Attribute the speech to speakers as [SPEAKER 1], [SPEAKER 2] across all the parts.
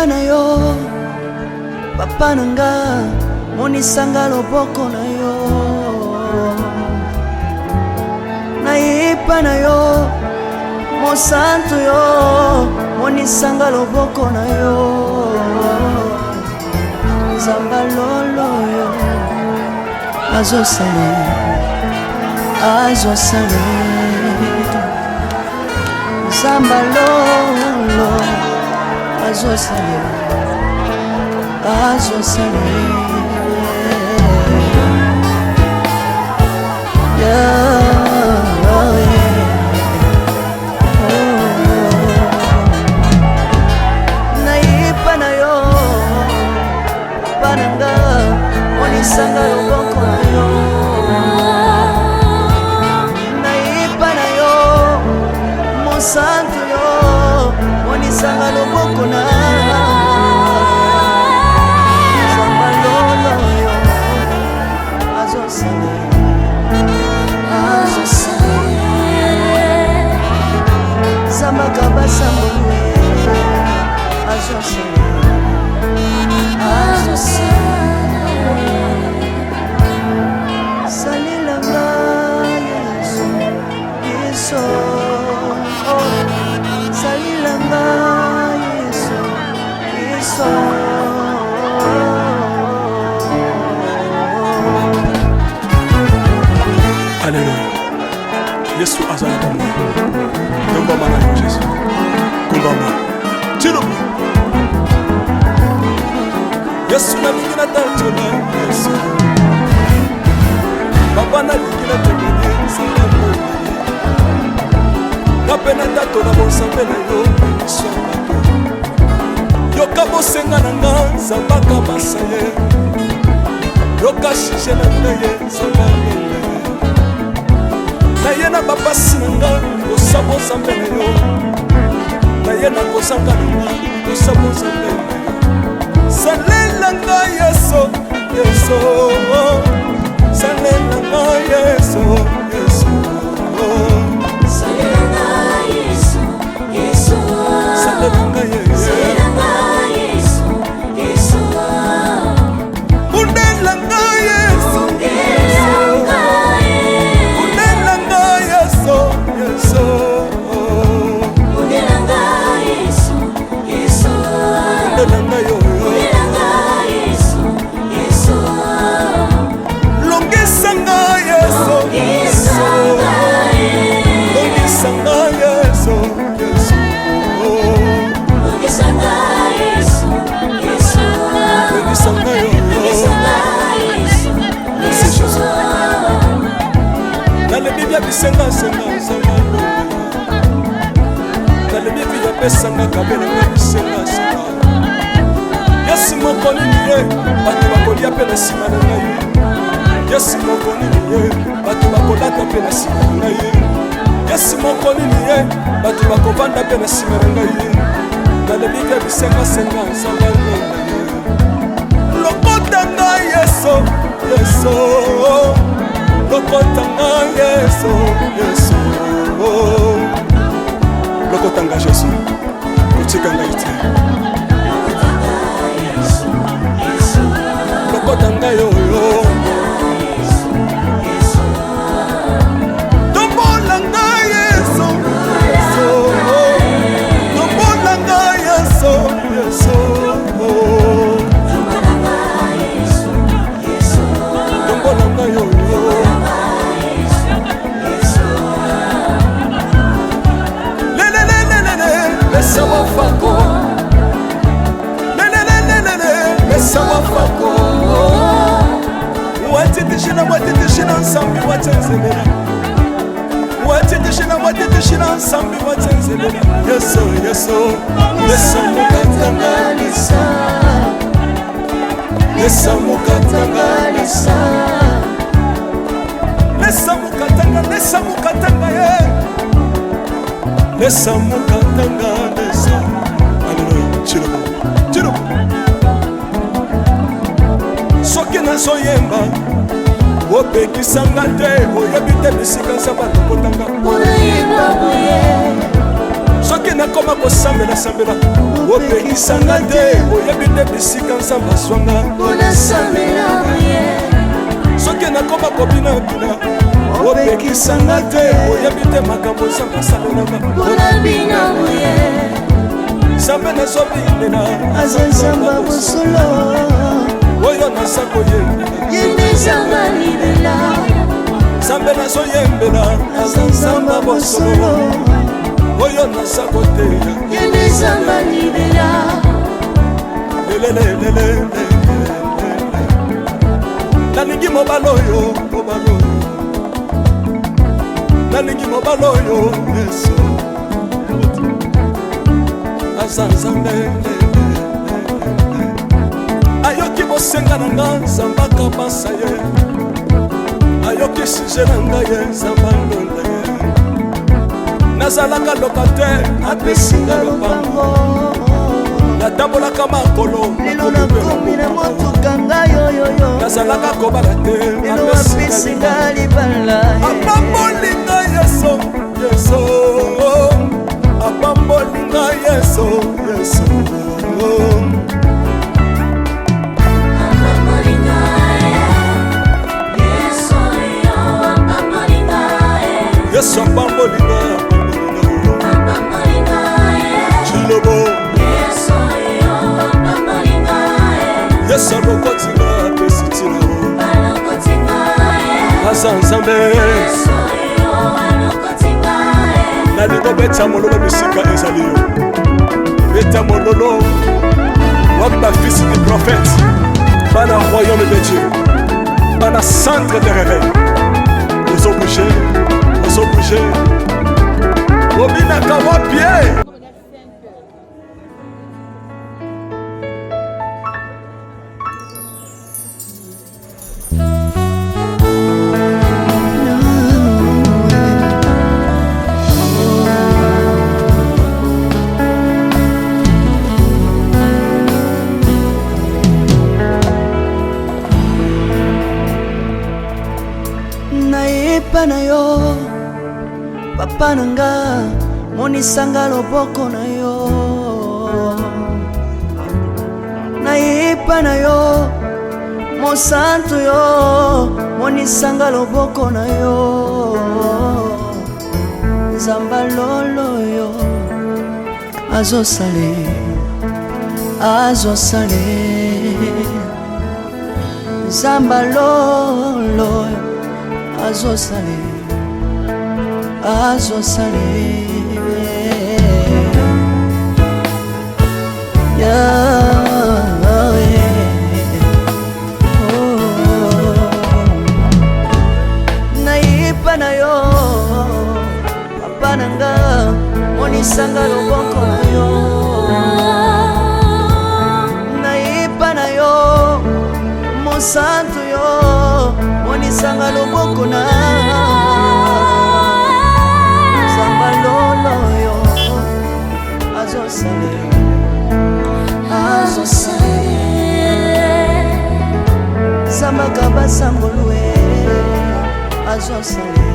[SPEAKER 1] nayiba na yo papa nanga monisanga loboko na yo nayiba na yo mosantu yo monisanga loboko na yo Zamba lolo yo azosale Zamba lolo azosale nayiba na yo pananga monisanga loboko na yo nayiba na yo mosantu yo monisanga loboko na Zamba lolo yo azosale Zamba kabasambwe azosale Salilanga Yesu Yesu Salilanga Yesu Yesu
[SPEAKER 2] Alléluia. Yesu azali kombo. Komba mana yo Jésus. Komba mana. Tiro. Yesu na lingi na tantola Yesu. Papa na lingi na tengene sango. Na pena tantola bonsambe na yo Yesu. Yoka bosenga na nga zambaka basaye. Yoka shishe na ngaye zambaka. Naye na bapasi na nga osabo zambe na yo naye na kozanga na nga osabo zambe na yo salela nga Yesu Yesu salela nga Yesu Yesu
[SPEAKER 3] salela nga Yesu Yesu
[SPEAKER 2] salela nga Yesu
[SPEAKER 3] Yesu
[SPEAKER 2] undela nga Yesu Senga Nalebi vya pesa nga kabela nga senga Yesu moko niye batu bakolia pe na sima na ngai Yesu moko niye batu bakolata pe na sima na ngai Yesu moko niye batu bakovanda pe na sima na ngai Nalebi vya senga lokota nga Yesu Yesu lokotanga Yesu Yesu lokotanga Yesu kotikanga ite lokotanga yoyo tombolanga Yesu Yesu tombolanga Yesu Yesu tombolanga yoyo Mesa wafako Mesa wafako Watitishina nsambi watenzebela Watitishina nsambi watenzebela Yesu Yesu Mesa mukatanga lisa Mesa mukatanga lisa Mesa mukatanga ye Lesa mukatanga lesa Alléluia Chiro Soki nazoyemba opekisanga te oyebi te bisika nzambe alokotanga
[SPEAKER 3] Unayemba boye
[SPEAKER 2] soki nakoma kosambela opekisanga te oyebi te bisika nzambe aswanga soki nakoma kobinabina opekisanga te oyebi te makambo nzambe asalelanga nzambe nazobinela
[SPEAKER 1] aza nzamba bosolo
[SPEAKER 2] oyo naza koyembela
[SPEAKER 1] yende nzamba libela
[SPEAKER 2] nzambe nazoyembela aza nzamba bosolo oyo naza koteya
[SPEAKER 1] yende nzamba libela
[SPEAKER 2] nalingi mobala oyo nalingi mobala oyo yesu aza nzambe ayoki bosenga na nga nzamba kabasa ye ayoki suje na ngai ye nzamba ndonda ye nazalaka lokatere apesinga lopango natambolaka makolo
[SPEAKER 1] lelo nakomi na motuka ngai oyoyo
[SPEAKER 2] nazalaka kobala te
[SPEAKER 1] lelo apesinga libala
[SPEAKER 2] apambolinga yeso yeso apambolinga yeso yeso yesu apambolinga chilobo yesu alokotinga apesitina aza nzambe nalingo beta mololo bisika ezali yo beta mololo wapi bafisi du prophète bana royaume de Dieu bana centre de réveil ozobouge obinaka wapie
[SPEAKER 1] nayepa na yo papa nanga monisanga loboko na yo nayepa na yo mosantu yo monisanga loboko na yo nzamba lolo yo azosale nzamba lolo azosale nayipa na yo papa nanga monisanga loboko na yo nayipa na yo mosantu yo monisanga loboko na nzamba lolo yo azosale nzamba kabasangolue azosale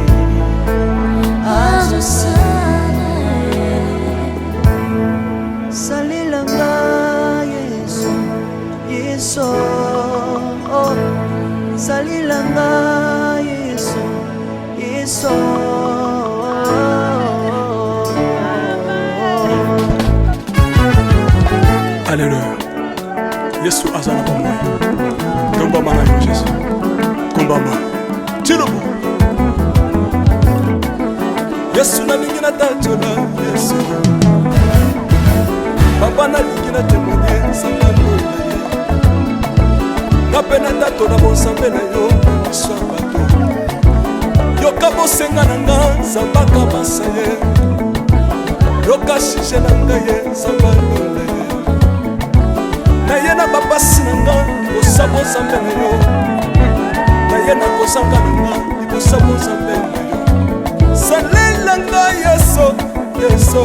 [SPEAKER 1] salilanga yesu yesu salilanga yesu yesu
[SPEAKER 2] Alléluia. Yesu azana pamoja. Kumbama na Yesu. Kumbama. Chilubu. Yesu na lingina tatola Yesu. Papa na lingina temonie sangalo na ye. Napena tatola bonsambe na yo iswabato. Yoka bosenga na nga zambaka basaye. Yoka shishe na nga ye sambalo na ye. Na ye na babasi na nga osabo zambe na yo. Na ye na kozanga na nga osabo zambe na yo. Salela nga yeso yeso.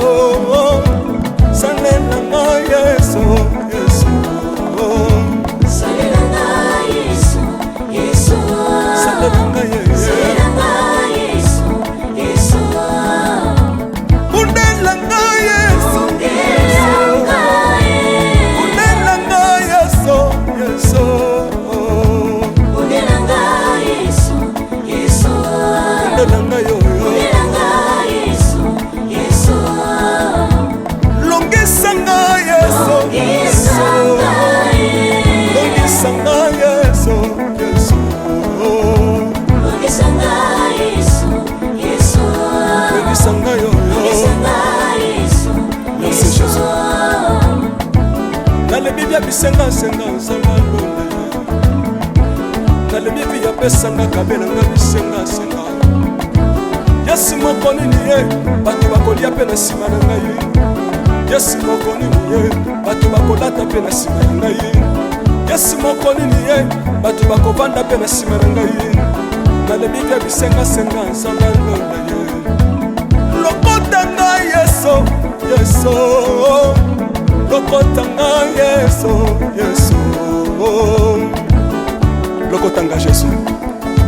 [SPEAKER 2] Salela nga yeso yeso.
[SPEAKER 3] Salela nga yeso yeso.
[SPEAKER 2] Salela nga yeso.
[SPEAKER 3] Salela nga yeso yeso.
[SPEAKER 2] Undela nga yeso.
[SPEAKER 3] Undela nga
[SPEAKER 2] bisenga nzamba londa nalembi vi yapesanga kabelanga bisenga Yesu moko nini ye bato bakolia pe na nsima na ngai Yesu moko nini ye bato bakolata pe na nsima na ngai Yesu moko nini ye bato bakovanda pe na nsima na ngai nalembi vi bisenga nzamba londa ye lokota ngai Yesu lokota ngai Yesu lokota ngai Yesu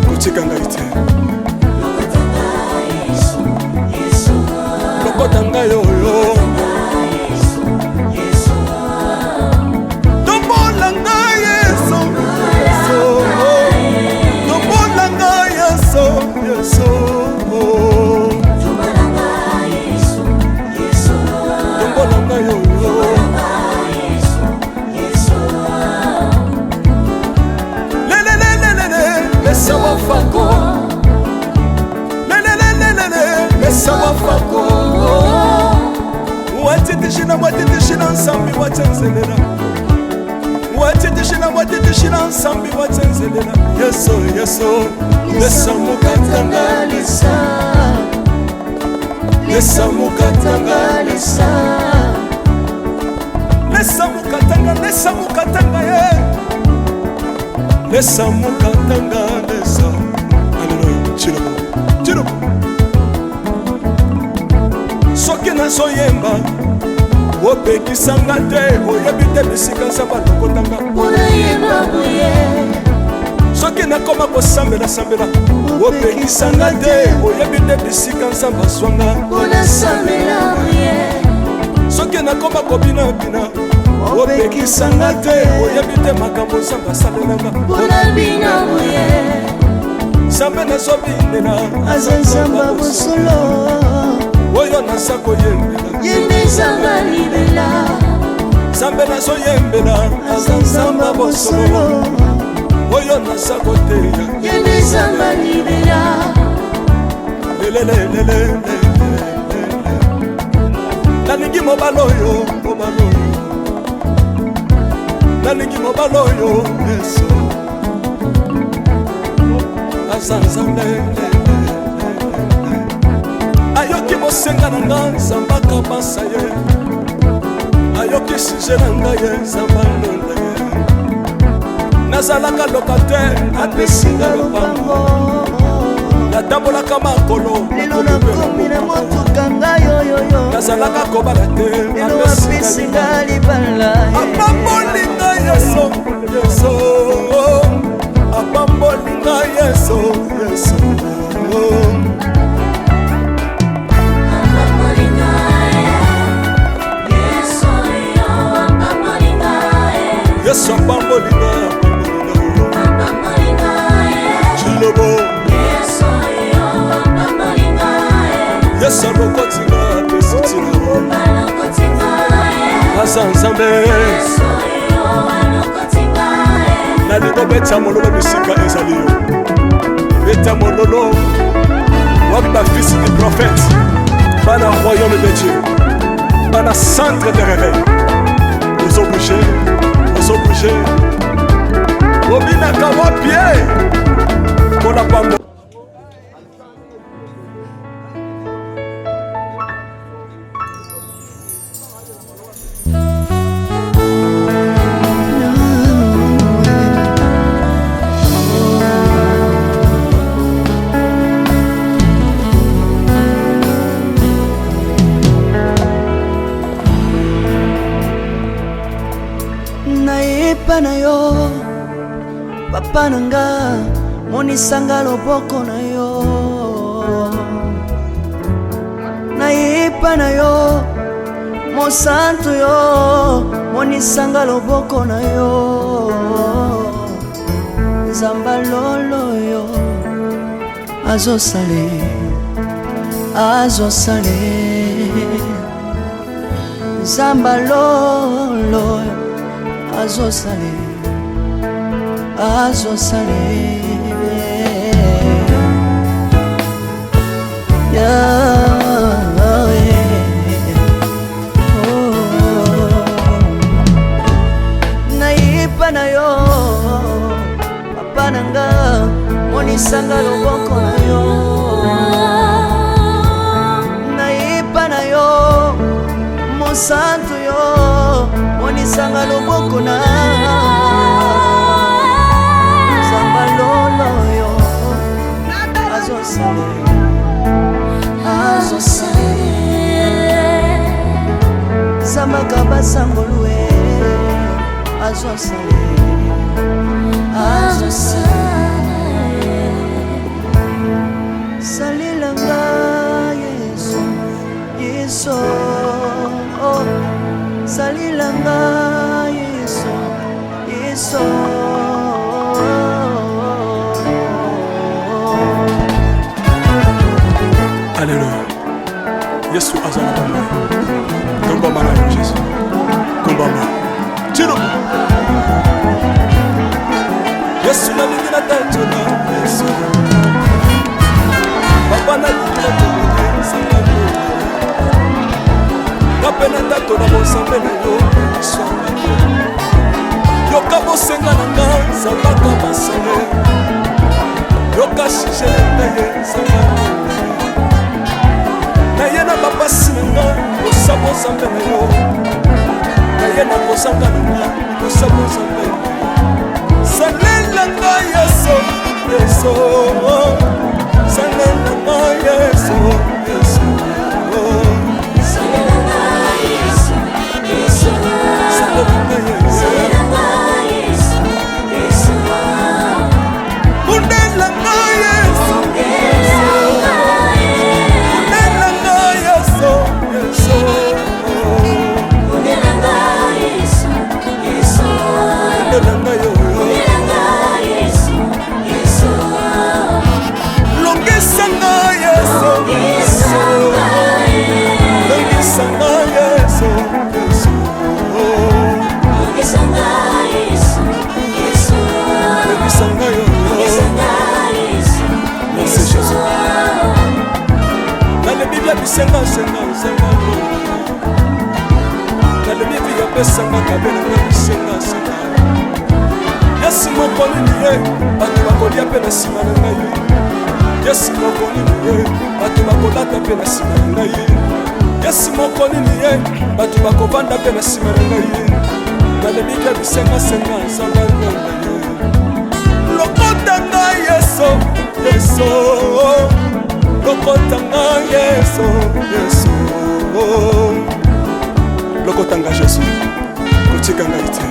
[SPEAKER 2] kotika ngai te lokota ngai oyo tombola ngai Yesu tombola ngai Yesu tombola ngai oyo Lesa wafako Lesa wafako Watitishina nsambi watenzelela Watitishina nsambi watenzelela Yesu Lesa mukatanga Lesa mukatanga Lesa mukatanga ye Lesa mukatanga lesa Hallelujah Chiro Soki nazoyemba opekisanga te oyebi te bisika nzamba lokotanga soki nakoma kosambela opekisanga te oyebi te bisika nzamba zwanga soki nakoma kobinabina opekisanga te oyebi te makambo nzamba asalelanga nzambe nazobinela
[SPEAKER 1] aza nzamba bosolo
[SPEAKER 2] oyo naza koyembela
[SPEAKER 1] yembezanga libela
[SPEAKER 2] nzambe nazoyembela aza nzamba bosolo oyo naza koteya
[SPEAKER 1] yembezanga libela
[SPEAKER 2] nalingi mobala oyo nalingi mobala oyo Yesu aza nzambe ayoki bosenga na nga nzamba kabasa ye ayoki suje na ngai ye nzamba londa ye nazalaka lokatere apesinga lopango natambolaka makolo
[SPEAKER 1] lelo nakomi na motuka ngai oyoyo
[SPEAKER 2] nazalaka kobala te
[SPEAKER 1] lelo apesinga libala
[SPEAKER 2] apambolinga Yesu apambolinga Yesu Yesu apambolinga Chilobo Yesu alokotinga pesitilo aza nzambe nalingo beta mololo bisika ezali yo beta mololo wapi bafisi du prophète bana royaume de Dieu bana centre de réveil ozobouge obinaka wapie mpona pambo
[SPEAKER 1] nayepa na yo papa nanga monisanga loboko na yo nayepa na yo mosantu yo monisanga loboko na yo nzamba lolo yo azosale nzamba lolo azosale monisanga loboko na yo, nayipa na yo mosantu yo, monisanga loboko na zamba lolo yo, azosale zamba kabasangolue, azosale salilanga Yesu, Yesu, oh, salilanga Yesu, Yesu.
[SPEAKER 2] Alléluia. Yesu azana kwa mwe. Komba mana Jésus. Komba mana. Tiro. Yesu na mingina tachona. Yesu. Papa na mingina tachona. Sangalo. Kapena tato na bosambe na yo. Sangalo. Yoka bosenga na nga. Sabaka basale. Yoka shishele na ye. Sangalo. Naye na bapasi na nga kosabo zambe na yo, naye na kosanga na nga kosabo zambe na yo. Salela nga Yesu, Yesu, salela nga Yesu, Yesu,
[SPEAKER 3] salela nga Yesu, Yesu,
[SPEAKER 2] salela nga Yesu,
[SPEAKER 3] Yesu,
[SPEAKER 2] kundela nga Yesu, senga senga senga na le bibi ya pesa makabela na senga senga Yesu moko nini ye bato bakolia pe na sima na ngai Yesu moko nini ye bato bakolata pe na sima na ngai Yesu moko nini ye bato bakovanda pe na sima na ngai na le bibi ya senga senga senga lokota ngai Yesu Yesu lokotanga Yesu, Yesu, lokotanga Jésus, kuchikanga ite.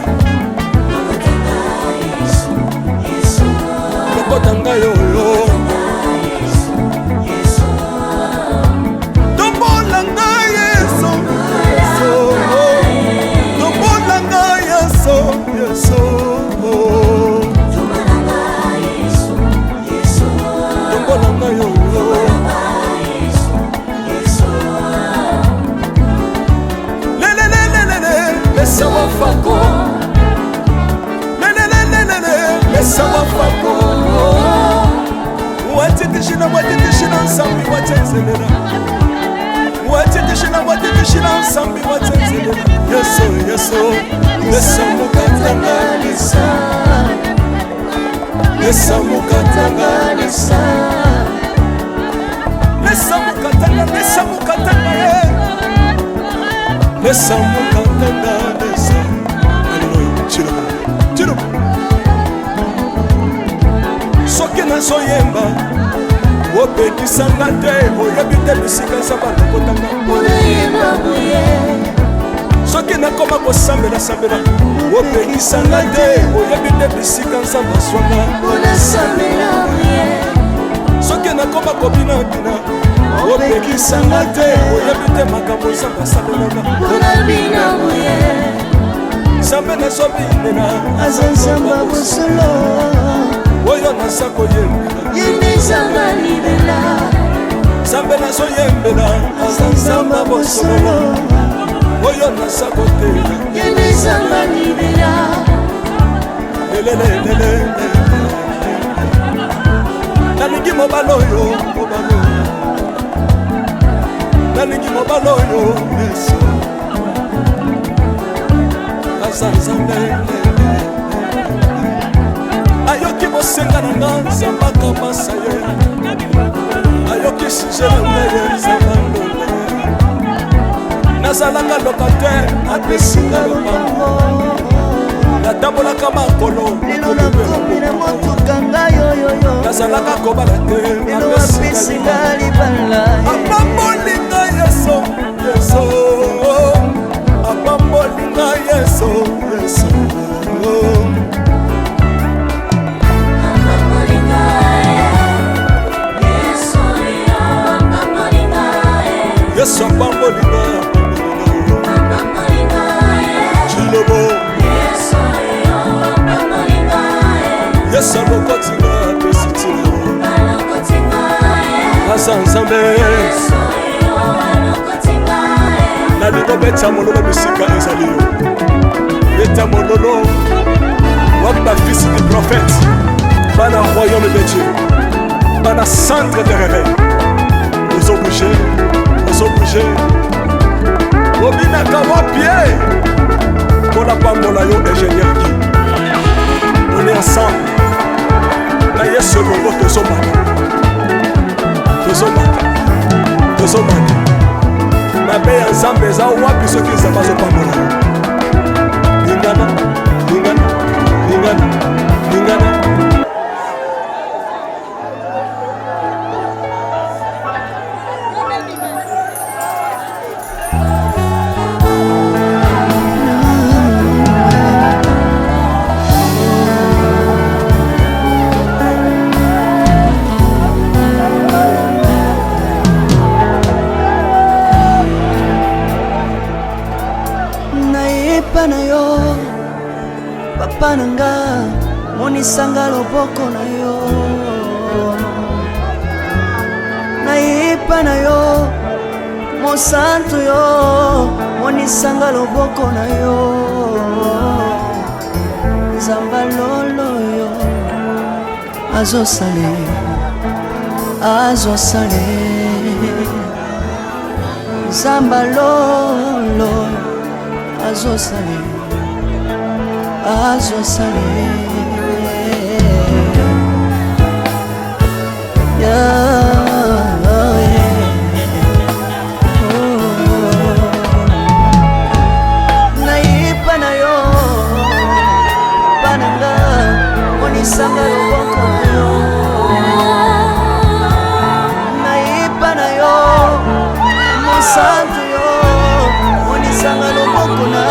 [SPEAKER 2] Lokotanga yoyo, tombolanga Yesu, Yesu, tombolanga Yesu, Yesu, tombolanga yoyo. Laisse moi fako, laisse moi fako. Watitishina nsambi watenzelela. Watitishina nsambi watenzelela. Yesu, Yesu, laisse mukatanga lisa. Laisse mukatanga lisa. Laisse mukatanga, laisse mukatanga ye. Laisse mukatanga lisa. Alléluia, tiro, tiro. Soki nazoyemba opekisanga te oyebi te bisika nzambe alokotanga soki nakoma kosambela opekisanga te oyebi te bisika nzambe azwanga soki nakoma kobinabina opekisanga te oyebi te makambo nzambe asalelanga nzambe nazobinela
[SPEAKER 1] aza nzamba bosolo
[SPEAKER 2] oyo naza koyembela
[SPEAKER 1] yendezanga libela
[SPEAKER 2] nzambe nazoyembela
[SPEAKER 1] aza nzamba bosolo
[SPEAKER 2] oyo naza kotela
[SPEAKER 1] yendezanga libela
[SPEAKER 2] lelelelele nalingi mobala oyo nalingi mobala oyo Yesu aza nzambe ayoki bosenga na nga nzambe akamasa ye ayoki suje na ngai nzambe andole nazalaka lokatere apesinga lopango natambolaka makolo
[SPEAKER 1] lelo nakomi na motuka ngai oyoyo
[SPEAKER 2] nazalaka kobala te
[SPEAKER 1] lelo apesinga libala
[SPEAKER 2] apambolinga yeso yeso apambolinga yeso yeso yesu apambolinga chilobo yesu alokotinga pesitilo aza nzambe nalingo beta mololo bisika ezali yo beta mololo waba fils du prophète bana royaume de Dieu bana centre de réveil ozobouge obinaka wapie mpona pambola yo ingénieur Guy on est ensemble na yesu elongo tozomanda mabe ya nzambe eza wapi soki nzambe azopambola yo lingana
[SPEAKER 1] epa na yo papa nanga monisanga loboko na yo na epa na yo mosantu yo monisanga loboko na yo nzamba lolo yo azosale nzamba lolo azosale naipa na yo pananga monisanga loboko na yo naipa na yo mosantu yo monisanga loboko na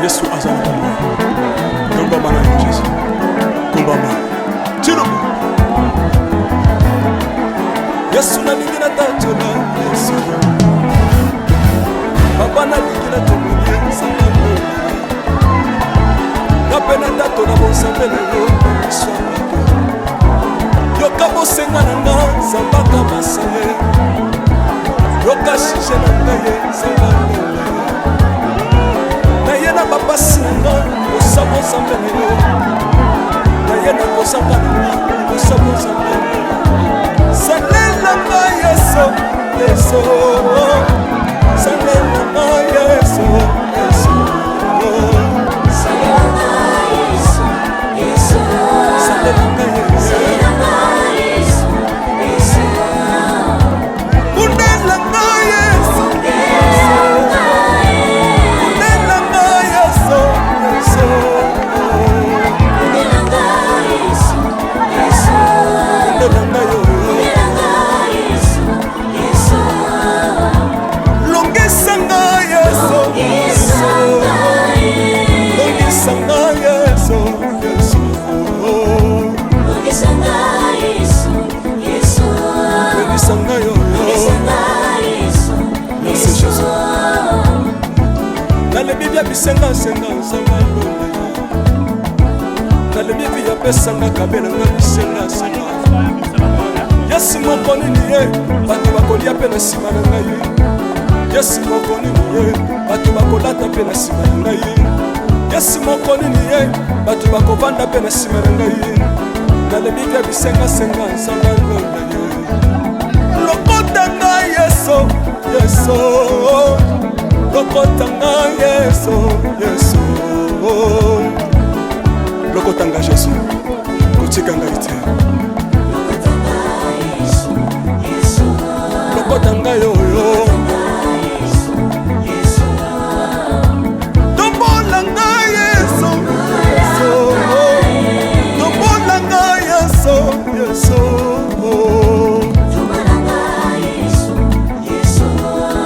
[SPEAKER 2] yesu azala kumbama na Yesu kumbama chirubu yesu na lingina tatola yesu papa na lingina tomulie sangamo kapena tatola bonsambele yo swaka yoka bosenga na nga zambaka masale yoka shishe na ngaye zambaka na bapasi na nga osabozambe na yo naye na kozanga na nga osabozambe salelanga yeso salelanga yeso salelanga yeso nalebi bya bisenga senga nzamba londa nalebi bya pesanga kabela nga bisenga senga Yesu moko nini ye bato bakolia pe na nsima na ngai Yesu moko nini ye bato bakolata pe na nsima na ngai Yesu moko nini ye bato bakovanda pe na nsima na ngai nalebi bya bisenga senga nzamba londa ye lokota ngai Yesu Yesu lokota ngai Yesu Yesu lokota ngai Yesu kotika ngai te lokota ngai oyo tombola ngai Yesu tombola ngai Yesu Yesu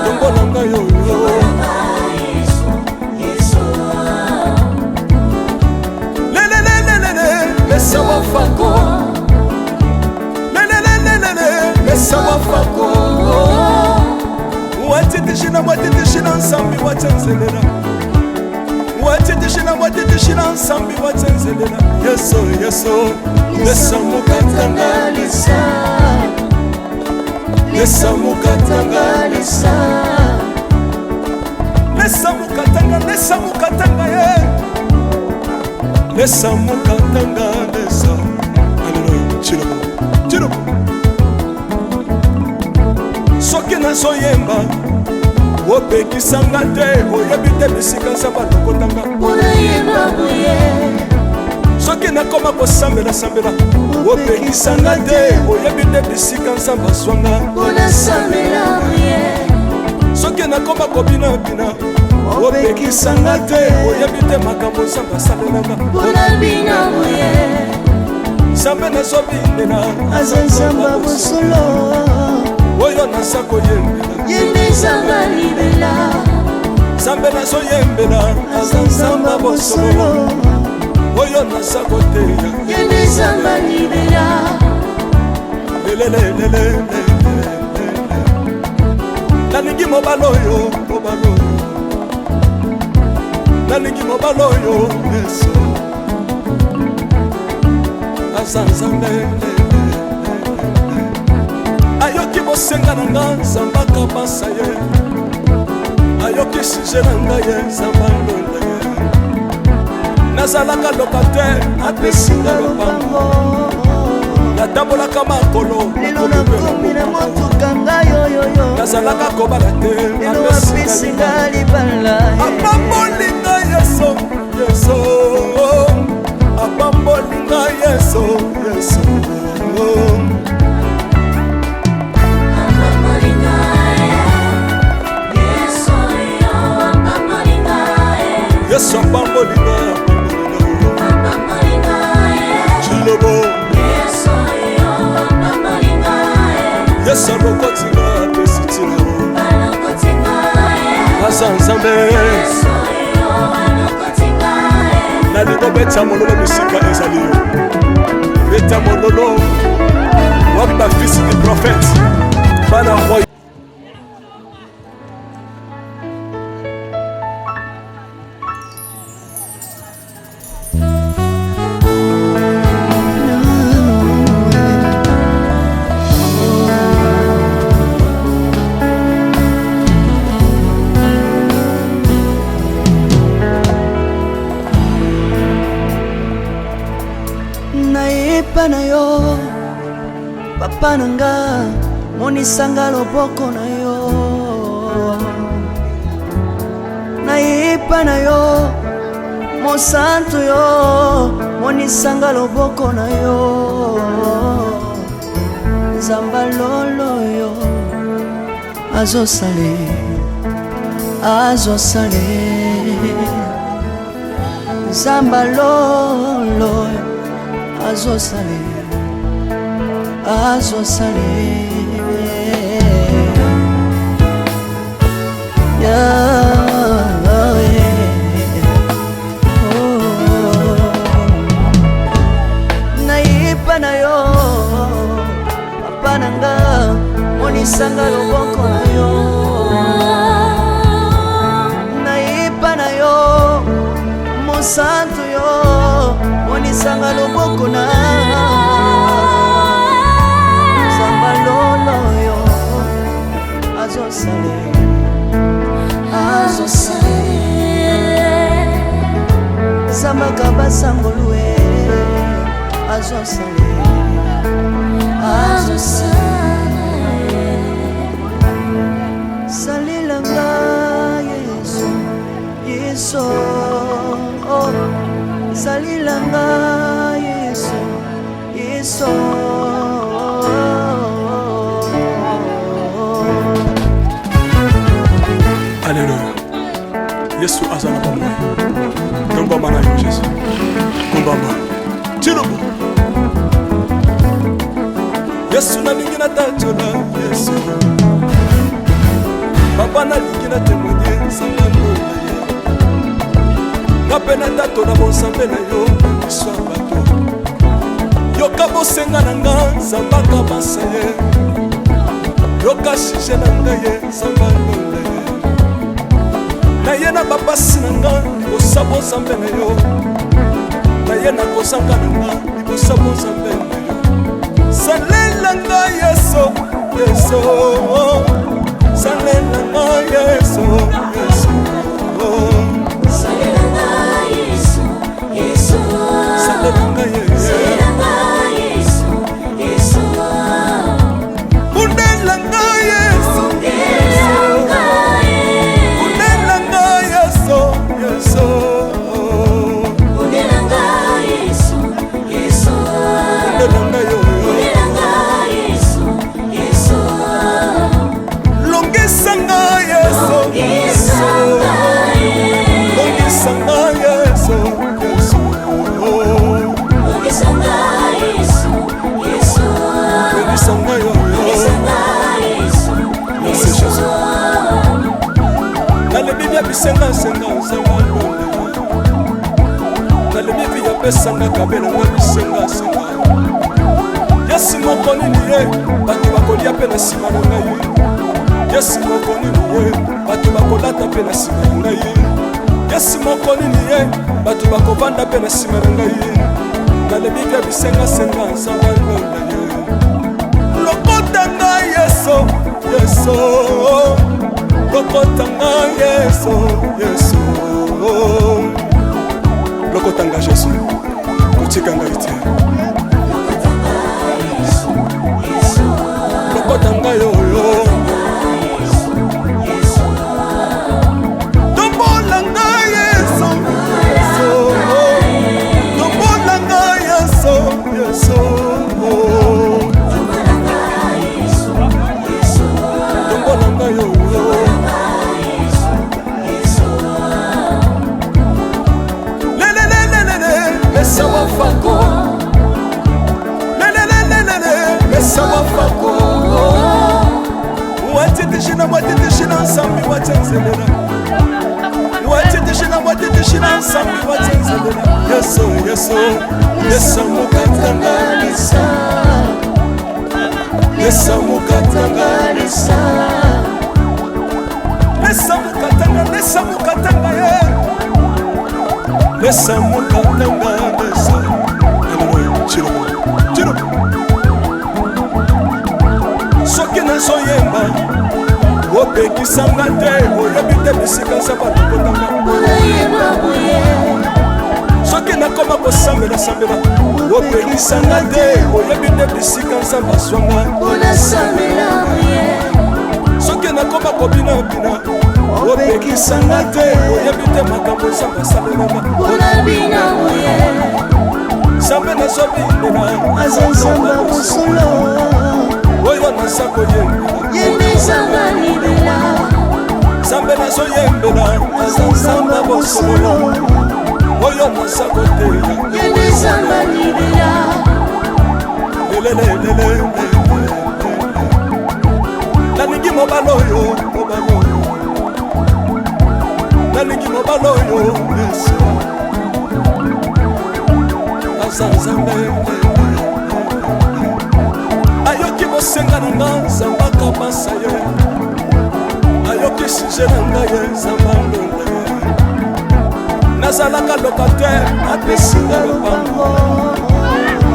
[SPEAKER 2] tombola ngai oyo Lesa wafako Lesa wafako Watitishina nsambi watenzelela Watitishina nsambi watenzelela Yeso Yeso Lesa mukatanga lesa Lesa mukatanga lesa Lesa mukatanga ye Lesa mukatanga lesa Hallelujah Chilo Soki nazoyemba opekisanga te oyebi te bisika nzamba lokotanga
[SPEAKER 3] unayemba buye
[SPEAKER 2] soki nakoma kosambela opekisanga te oyebi te bisika nzamba zwanga
[SPEAKER 3] unasambela buye
[SPEAKER 2] soki nakoma kobinabina opekisanga te oyebi te makambo nzamba asalelanga
[SPEAKER 3] unabina buye
[SPEAKER 2] nzambe nazobinela
[SPEAKER 1] aza nzamba bosolo
[SPEAKER 2] oyo naza koyembela
[SPEAKER 3] yembezanga libela
[SPEAKER 2] nzambe nazoyembela aza nzamba bosolo oyo naza koteya
[SPEAKER 3] yembezanga libela
[SPEAKER 2] nalingi mobala oyo nalingi mobala oyo Yesu aza nzambe ayoki bosenga na nga nzamba kabasa ye ayoki suje na ngai ye nzamba ndonda ye nazalaka lokater apesinga lopango natambolaka makolo
[SPEAKER 1] lelo nakomi na motuka ngai oyoyo
[SPEAKER 2] nazalaka kobala te
[SPEAKER 1] lelo apesinga libala
[SPEAKER 2] apambolinga Yesu Yesu apambolinga Yesu Yesu Yesu apambolinga Chilobo Yesu alokotinga apesitina aza nzambe nalingo beta mololo bisika ezali yo beta mololo wapi bafisi du prophète bana roi
[SPEAKER 1] nayepa na yo papa nanga monisanga loboko na yo nayepa na yo mosantu yo monisanga loboko na yo nzamba lolo yo azosale nzamba lolo azosale nayipa na yo papa nanga monisanga loboko na yo nayipa na sanga loboko na Zamba lolo yo azosale Zamba kabasangolwe azosale Salilanga Yesu Yesu oh Salilanga Yesu Yesu
[SPEAKER 2] Alléluia Yesu azala pamoja Tombama na Yesu Kumbamba Chirubu Yesu na lingi na tachola Yesu Papa na lingi na temoye Sambalo na ye Kapena tato na bonsambe na yo Iswa bato Yoka bosenga na nga Zambaka basa ye Yoka shije na nga ye Sambalo na ye Na ye na babasi na nga Kosa bonsambe na yo Na ye na kosanga na nga Kosa bonsambe na yo Salelanga Yesu, Yesu Salelanga Yesu, Yesu
[SPEAKER 3] Salelanga Yesu, Yesu
[SPEAKER 2] Salelanga Yesu,
[SPEAKER 3] Yesu
[SPEAKER 2] Undelanga Yesu, Undelanga Yesu, Yesu
[SPEAKER 3] Undelanga Yesu, Yesu
[SPEAKER 2] Undelanga yo Longisanga Yesu, Longisanga Yesu, Yesu
[SPEAKER 3] Longisanga Yesu, Yesu
[SPEAKER 2] Longisanga yo Merci Jésus Dans le Bible bisenga senga senga Dans le Bible ya pesanga kabela nga bisenga senga Yesu moko nini ye bato bakolia pe na sima na ngai Yesu moko nini ye bato bakolata pe na sima na ngai Yesu moko nini ye bato bakovanda pe na sima na ngai Na le Bible bisenga senga nzamba londa ye Lokota ngai Yesu Yesu Lokota ngai Yesu Yesu Lokota ngai Yesu Kutika ngai te Lokota ngai yo Tombola ngai Yesu Tombola ngai Yesu Yesu Tombola ngai yo Mesa wafako Mesa wafako Watitishina nsambi watenzelela Watitishina nsambi watenzelela Yesu Yesu Yesu mukatangalisa Yesu mukatangalisa Yesu mukatanga ye Yesu mukatangalisa Hallelujah Chirubu Chirubu Soki nazoyemba opekisanga te oyebi te bisika nzambe alokotanga soki nakoma kosambela opekisanga te oyebi te bisika nzambe azwanga soki nakoma kobinabina opekisanga te oyebi te makambo nzambe asalelanga nzambe nazobinela
[SPEAKER 1] azanzamba mosolo
[SPEAKER 2] oyo naza koyembela nzambe nazoyembela azanzamba mosolo oyo naza koteya nalingi mobala oyo nalingi mobala oyo Yesu aza nzambe ayoki bosenga na nga nzambe akabasa ye ayoki suje na ngai ye nzambe alonda ye nazalaka locataire apesinga lopango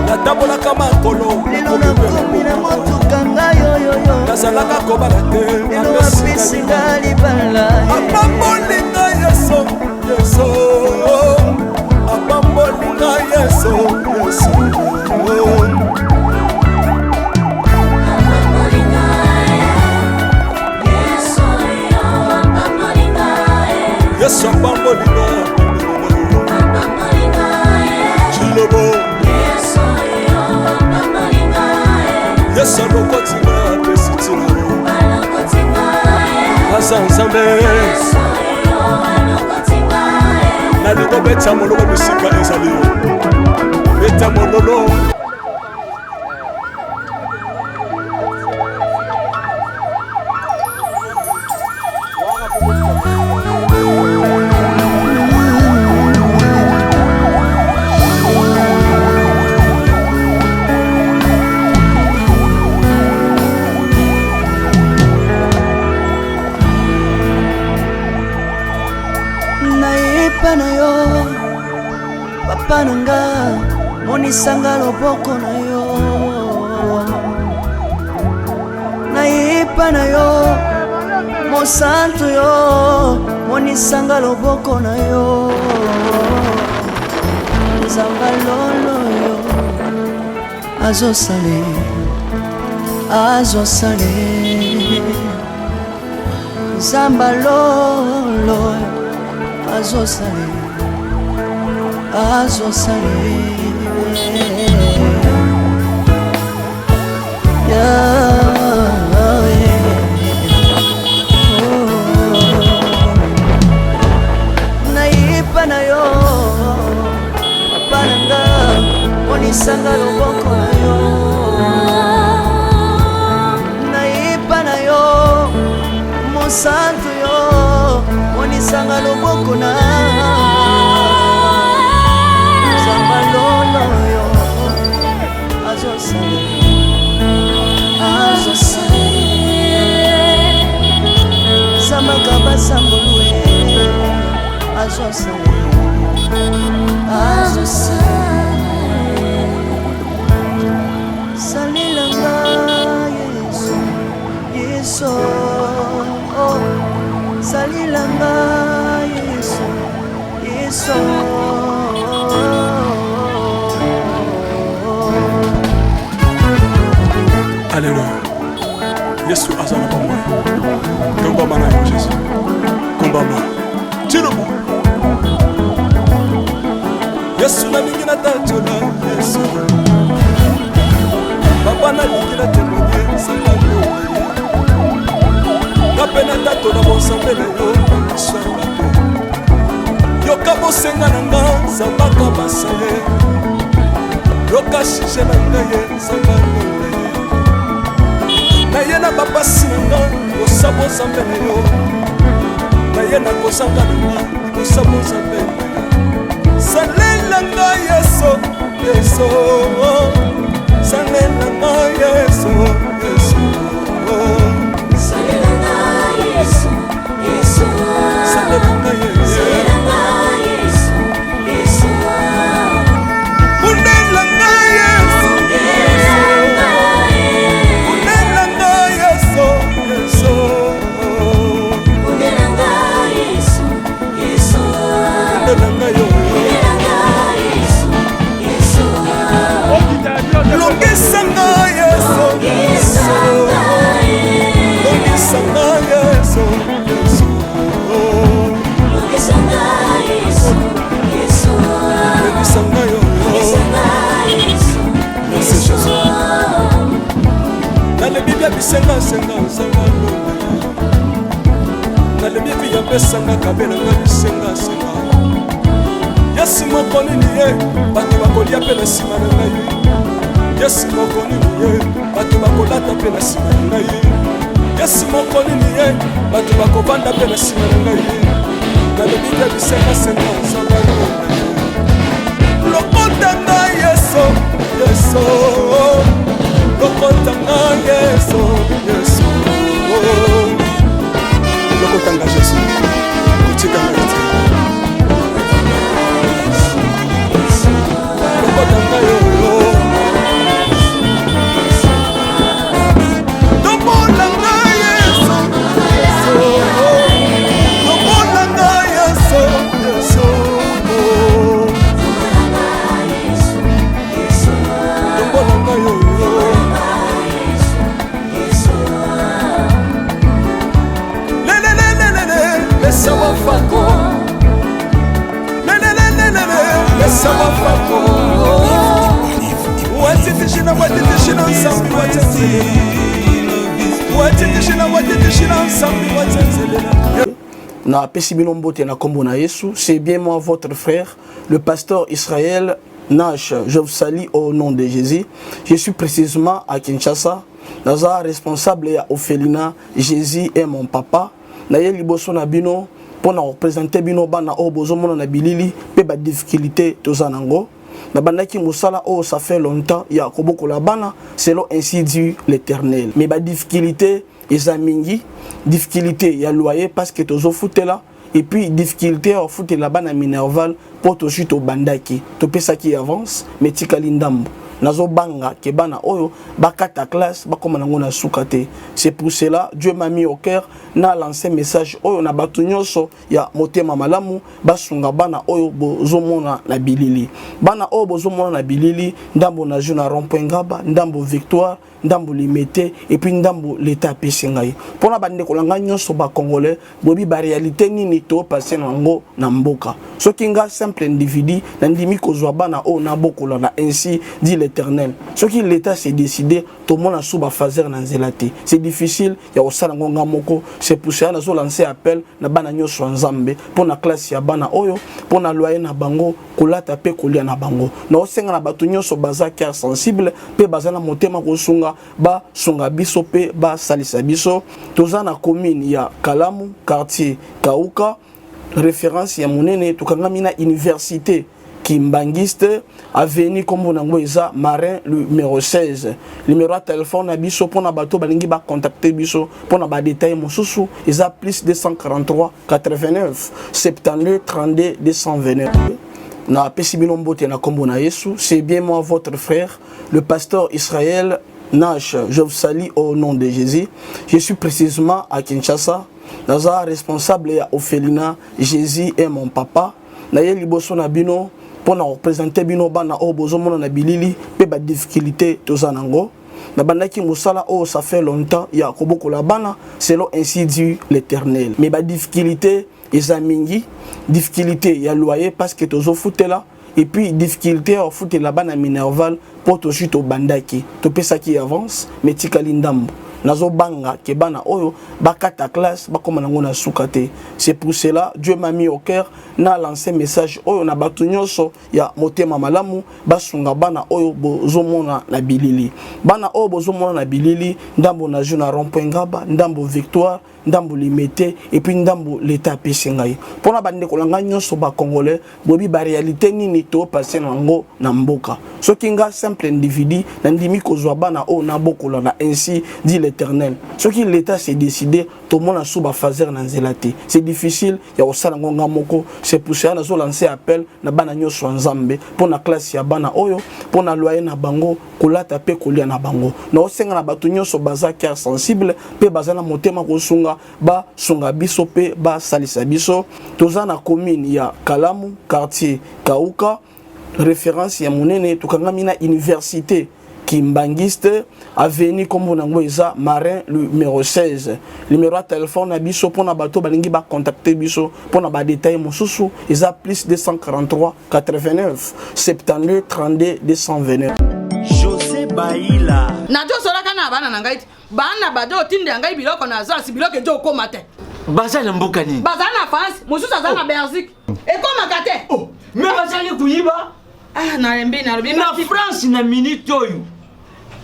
[SPEAKER 2] natambolaka makolo
[SPEAKER 1] lelo nakomi na motuka ngai oyoyo
[SPEAKER 2] nazalaka kobala te
[SPEAKER 1] lelo apesinga libala
[SPEAKER 2] apambolinga yeso yeso apambolinga yeso yeso yesu apambolinga chilobo yesu alokotinga apesitina aza nzambe nalingo beta mololo bisika ezali yo beta mololo
[SPEAKER 1] na yo papa nanga monisanga loboko na yo nayepa na yo mosantu yo monisanga loboko na yo nzamba lolo yo azosale nzamba lolo azosale nayipa na yo papa nanga monisanga loboko na yo nayipa na yo mosantu yo monisanga loboko na nzamba lolo yo azosale samaka basambolue azosale salilanga yesu yesu salilanga yesu yesu
[SPEAKER 2] Alléluia. Yesu azana bomba. Komba mana yo Jésus. Komba ma. Tirobo. Yesu na lingi na tatula Yesu. Papa na lingi na temoye sakalo. Kapena tatula bonsambe na yo swanga. Yoka bosenga nanga sabaka basale. Yoka shishe na ngaye sakalo. naye na bapasi nanga kosabo nzambe na yo naye na kosanga nanga kosabo nzambe na yo salelanga yeso yeso salelanga yeso yeso
[SPEAKER 3] salelanga yesu yesu
[SPEAKER 2] salelanga yeso
[SPEAKER 3] yesu
[SPEAKER 2] unelanga yeso longisanga yeso longisanga yeso longisanga yo nalebi bya bisengasenga nsanga lona nalebi bya pesanga kabelanga bisengasenga yasi moko nini ye bato bakolia mpe na nsima na ngai yasi moko nini ye bato bakolata mpe na nsima na ngai yasi moko nini ye bato bakovanda mpe na nsima na ngai nalebi bya bisengasenga nsanga lona lokotanga yeso yeso lokotanga yeso yeso lokotanga jesu kotikanga ete
[SPEAKER 1] Na pesi bino mbote na kombo na Yesu, c'est bien moi votre frère, le pasteur Israël Nash. Je vous salue au nom de Jésus. Je suis précisément à Kinshasa. Naza responsable ya Ophelina, Jésus est mon papa. Na ye liboso na bino pour représenter bino bana o bozomona na bilili pe ba difficulté tozanango. Na bandaki musala o ça fait longtemps ya koboko la bana selon ainsi dit l'Éternel. Mais ba difficulté ezamingi, difficulté ya loyer parce que tozo foutela et puis difficulté au foot la bana minerval pour to chute au bandaki. To pesa qui avance mais tikali ndambo. Nazo banga ke bana oyo bakata classe bakoma nango na sukate. C'est pour cela Dieu m'a mis au cœur na lancé message oyo na batu nyonso ya motema malamu basunga bana oyo bozomona na bilili. Bana oyo bozomona na bilili ndambo na juna rond-point Ngaba, ndambo Victoire, ndambo Limete et puis ndambo l'état pesengai. Pona bande kolanga nyonso ba congolais bobi ba réalité nini to passer nango na mboka. Soki nga simple individu na ndimi kozwa bana oyo na bokola na ainsi dit l'Éternel. Ce qui l'État s'est décidé, tout le monde a souba fazer na zelate. C'est difficile, il y a aussi ngonga moko. C'est pour ça que nous lancé appel na bana nyoso nzambe pour na classe ya bana oyo, pour na loyer na bango, kolata pe kolia na bango. Na osenga na batu nyoso baza cœur sensible, pe baza na motema kosunga ba sunga biso pe ba salisa biso. Toza na commune ya Kalamu, quartier Kauka, référence ya monene tukangami na université Kimbangiste, avenue Kombonango Eza, Marin, numéro 16. Numéro de téléphone à Bisso, pour na bateau, balingi ba contacter Bisso, pour na ba détail Moussousou, Eza plus 243 89 72 32 229. Na pesi bino mbote na kombo na Yesu, c'est bien moi votre frère, le pasteur Israël Nash. Je vous salue au nom de Jésus. Je suis précisément à Kinshasa. Naza responsable ya Ophelina, Jésus est mon papa. Na ye liboso na bino pour représenter bino bana o bozomona na bilili pe ba difficulté tozanango. Na bandaki musala o ça fait longtemps ya koboko la bana selon ainsi dit l'Éternel. Mais ba difficulté ezamingi, difficulté ya loyer parce que tozo foutela et puis difficulté au foot la bana minerval pour to chute au bandaki. To pesa qui avance mais tikali ndambo. Nazo banga ke bana oyo bakata classe bakoma nango na sukate. C'est pour cela Dieu m'a mis au cœur na lancé message oyo na batu nyonso ya motema malamu basunga bana oyo bozomona na bilili. Bana oyo bozomona na bilili ndambo na juna rond-point Ngaba, ndambo Victoire, ndambo Limete et puis ndambo l'état pesengai. Pona bande kolanga nyonso ba congolais bobi ba réalité nini to passer nango na mboka. Soki nga simple individu na ndimi kozwa bana oyo na bokola na ainsi dit l'Éternel. Ce qui l'État s'est décidé, tout le monde a souba fazer na zelate. C'est difficile, il y a aussi ngonga moko. C'est pour ça que nous lancé appel na bana nyoso nzambe pour na classe ya bana oyo, pour na loyer na bango, kolata pe kolia na bango. Na osenga na batu nyoso baza cœur sensible, pe baza na motema kosunga ba sunga biso pe ba salisa biso. Toza na commune ya Kalamu, quartier Kauka, référence ya monene tukangami na université Kimbangiste, avenue Kombonango Eza, Marin, numéro 16. Numéro de téléphone à Bisso, pour na bateau, balingi ba contacter Bisso, pour na ba détail Moussousou, Eza plus 243 89 72 32 229.
[SPEAKER 4] José Baïla.
[SPEAKER 5] Najo solaka na bana ngai. Bana bado tinde ngai biloko na za si biloko ejo ko mate.
[SPEAKER 4] Baza na mboka nini?
[SPEAKER 5] Baza na France, Moussousou aza na Belgique. E ko makate.
[SPEAKER 4] Oh, mais baza li kuyiba.
[SPEAKER 5] Ah, na rembi na rembi.
[SPEAKER 4] Na France na minute oyo.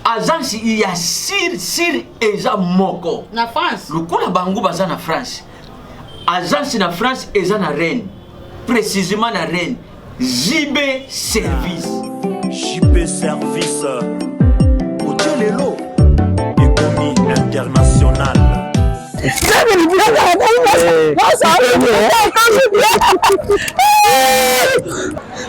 [SPEAKER 4] Agence il y a sir eza moko.
[SPEAKER 5] Na France.
[SPEAKER 4] Le coup la bango baza na France. Agence na France eza na Rennes. Précisément na Rennes. JB Service.
[SPEAKER 6] JB Service. Otelelo. Économie internationale.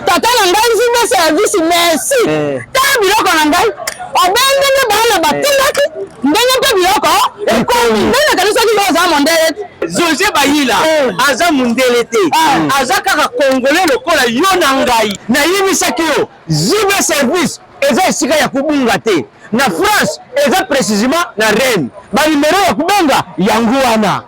[SPEAKER 7] Tata nangai JB Service merci. Ta biloko nangai. Obengene bana batindaki ndenge pe biloko ekomi ndenge kanisa ki za mondele
[SPEAKER 8] José Baïla aza mondele te aza kaka congolais lokola yo na ngai na yimisaki yo JB Service eza esika ya kubunga te na France eza précisément na Rennes ba numéro ya kubenga yango wana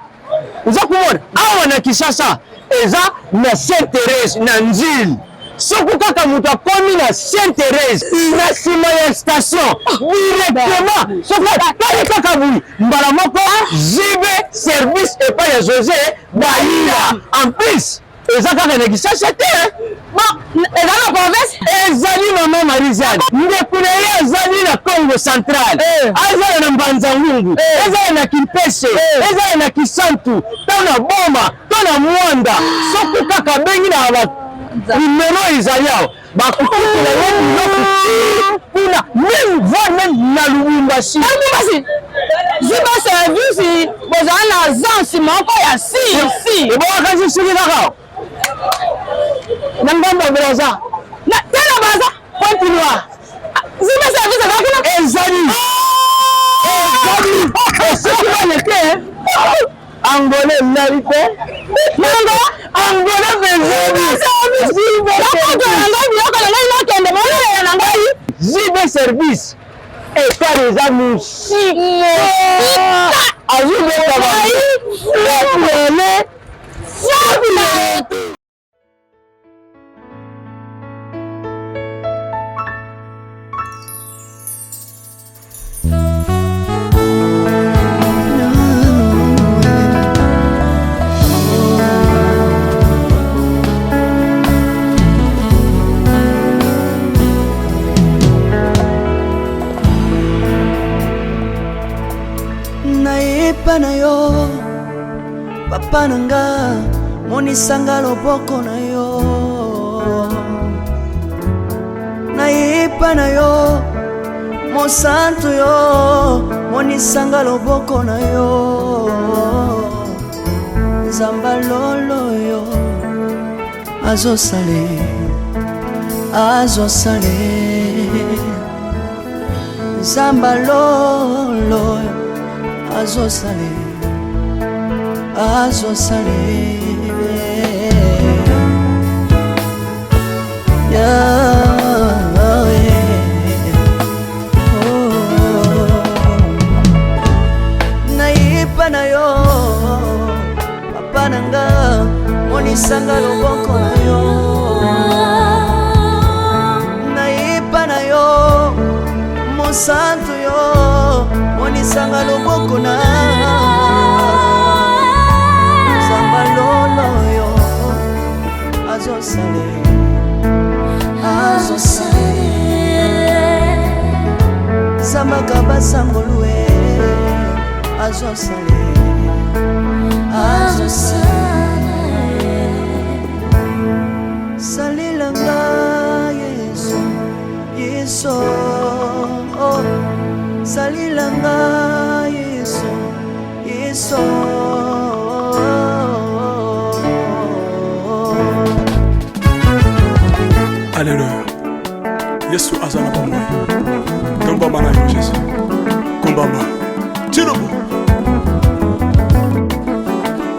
[SPEAKER 8] uza kumona awa na Kinshasa eza na Sainte Thérèse na Nzili soki kaka moto akomi na Sainte Thérèse na nsima ya station directement soki atali kaka bui mbala moko jibe service epai ya José Baila en plus eza kaka na Kinshasa te eza na province ezali mama Marizane ndeko na ye azali na Congo central azali na Mbanza-Ngungu ezali na Kimpese ezali na Kisantu to na Boma to na Mwanda soki kaka bengi na imeno ezali awa bakokutela ye biloko kuna même voire même na Lubumbashi ziba service bozala na agence moko ya si ebowakasi soki kaka na ngambo ya Braza na tena Braza continue ziba service akakuna ezali soki baneke Angolais n'arrive Nanga Angolais Zibe service et pas les amis
[SPEAKER 9] na yo papa nanga monisanga loboko na yo nayepa na yo mosantu yo monisanga loboko na yo nzamba lolo yo azosale nzamba lolo azosale nayepa na yo papa nanga monisanga loboko na yo nayepa na yo mosantu yo monisanga loboko na nzamba lolo yo azosale zambaka basangolue azosale salilanga Yesu salilanga Yesu
[SPEAKER 2] Alléluia. Yesu azana pamoja. Kombama na yo Jésus. Kombama. Tilobo.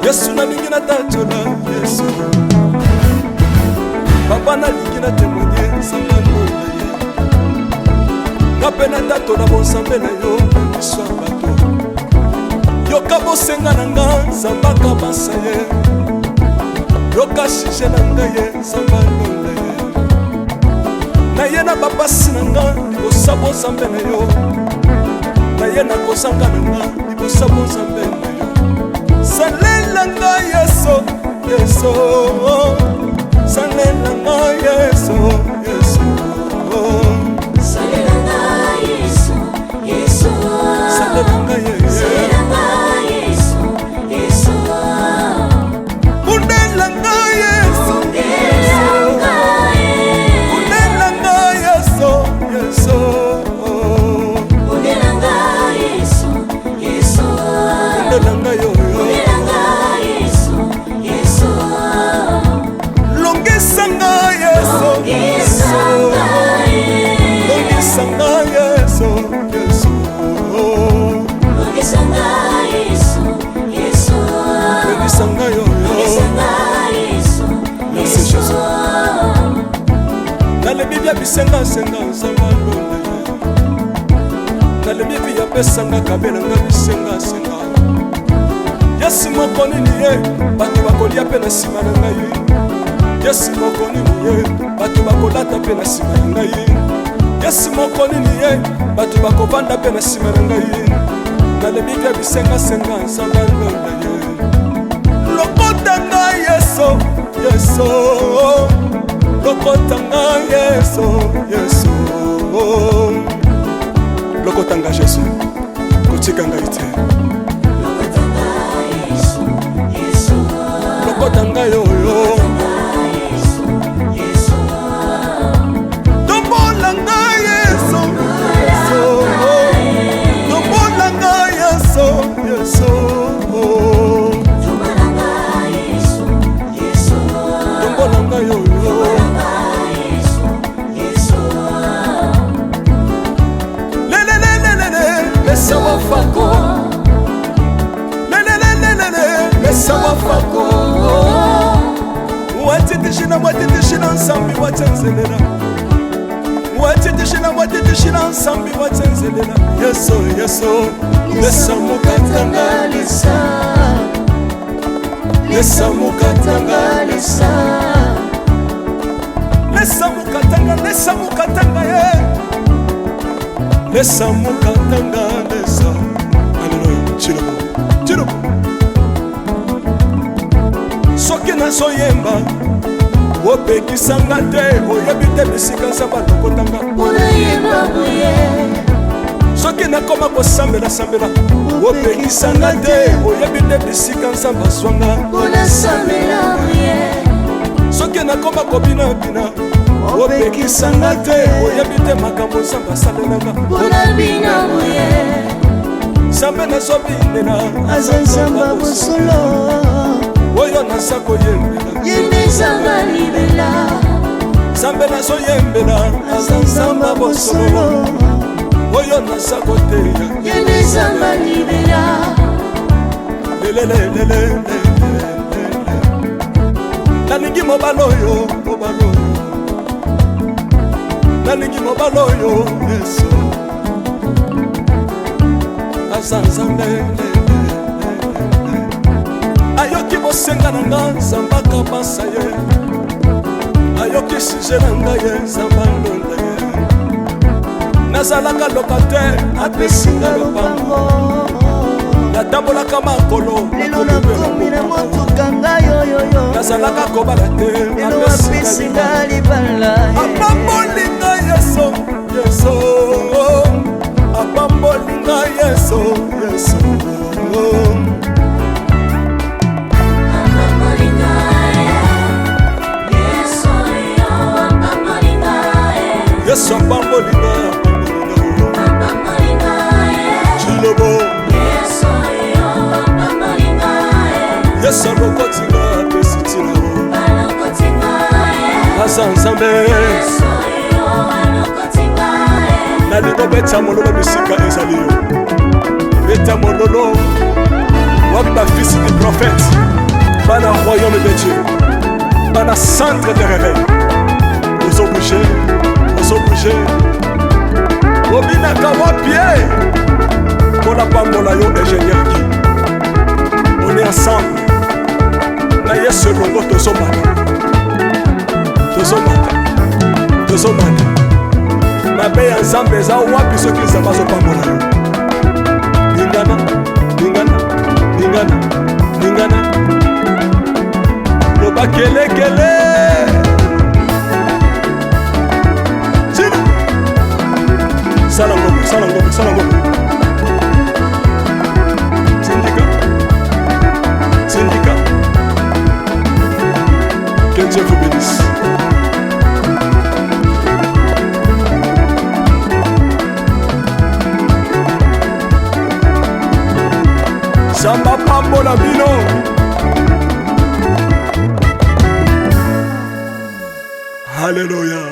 [SPEAKER 2] Yesu na lingi na tatola Yesu. Papa na lingi na témoigner sangalo na ye. Napena tatola bonsambe na yo Yesu bato. Yoka bosenga na nga zambaka basa ye. Yoka shishe na nga ye sangalo na ye. Na ye na bapasi na nga libosa bonsambe na yo. Na ye na kosanga na nga libosa bonsambe na yo. Salela nga Yesu salela nga Yesu
[SPEAKER 3] salela nga Yesu
[SPEAKER 2] salela nga Yesu Bundela nga Yesu Bundela nga Yesu
[SPEAKER 3] Bundela nga Yesu
[SPEAKER 2] Bundela nga yo Longisa nga Yesu Longisa nga Yesu
[SPEAKER 3] Longisa nga Yesu
[SPEAKER 2] Longisa nga yo Merci Jésus Nalebi bia bisenga nzamba lona Nalebi bia pesanga kabela nga bisenga Yesu moko nini ye bato bakolia pe na nsima na ngai Yes moko nini ye bato bakolata pe na sima na ngai. Yes moko nini ye bato bakovanda pe na sima na ngai. Nalebi bia bisenga senga nsamba londa ye. Lokota ngai yeso yeso. Lokota ngai yeso yeso. Lokota ngai Yesu kotika ngai te. Lokota ngai yo yo. Tombola ngai yeso yeso. Tombola ngai yeso yeso. Tombola ngai yeso yeso. Tombola ngai yo yo. Laisse moi fako, laisse moi fako. Watiti shina nsambi watenzelela. Watiti shina nsambi watenzelela. Yeso yeso, laisse mukatanga lisa. Laisse mukatanga lisa. Laisse mukatanga ye. Laisse mukatanga lesa. Alléluia. Chilo. Soki na soyemba opekisanga te oyebi te bisika nsamba lokotanga. Olayemba boye. Soki nakoma kosambela opekisanga te oyebi te bisika nsamba zwanga. Olasambela boye. Soki nakoma kobina opekisanga te oyebi te makambo nsamba asalelanga. Olabina boye. Nzambe nazobinela aza nzamba bosolo oyo naza koyembela yende nzamba libela. Nzambe nazoyembela aza nzamba bosolo oyo naza koteya yende nzamba libela. Lelelelelele nalingi mobala oyo nalingi mobala oyo Yesu aza nzambe. Ayoki bosenga na nga nzamba kabasa ye. Ayoki suje na nga ye nzamba ndonda ye. Nazalaka lokater apesinga lopango. Natambolaka makolo lelo nakomi na motuka ngai oyoyo. Nazalaka kobala te apesinga libala. Apambolinga Yesu Yesu. Apambolinga Yesu Yesu. Yesu apambolinga Chilobo. Yesu alokotinga pesitila aza nzambe. Nalingo beta mololo bisika ezali yo. Beta mololo wapi ba fils du prophète bana royaume de Dieu bana centre de réveil. Ozo bouger obinaka wapie kola pambola yo ingénieur Guy. On est ensemble na Yesu longo tozomana mabe ya nzambe eza wapi soki nzambe azopambola yo. Lingana loba kelekele. Sala ngombe. Syndicat. Que Dieu vous bénisse. Samba pambola bino. Alléluia.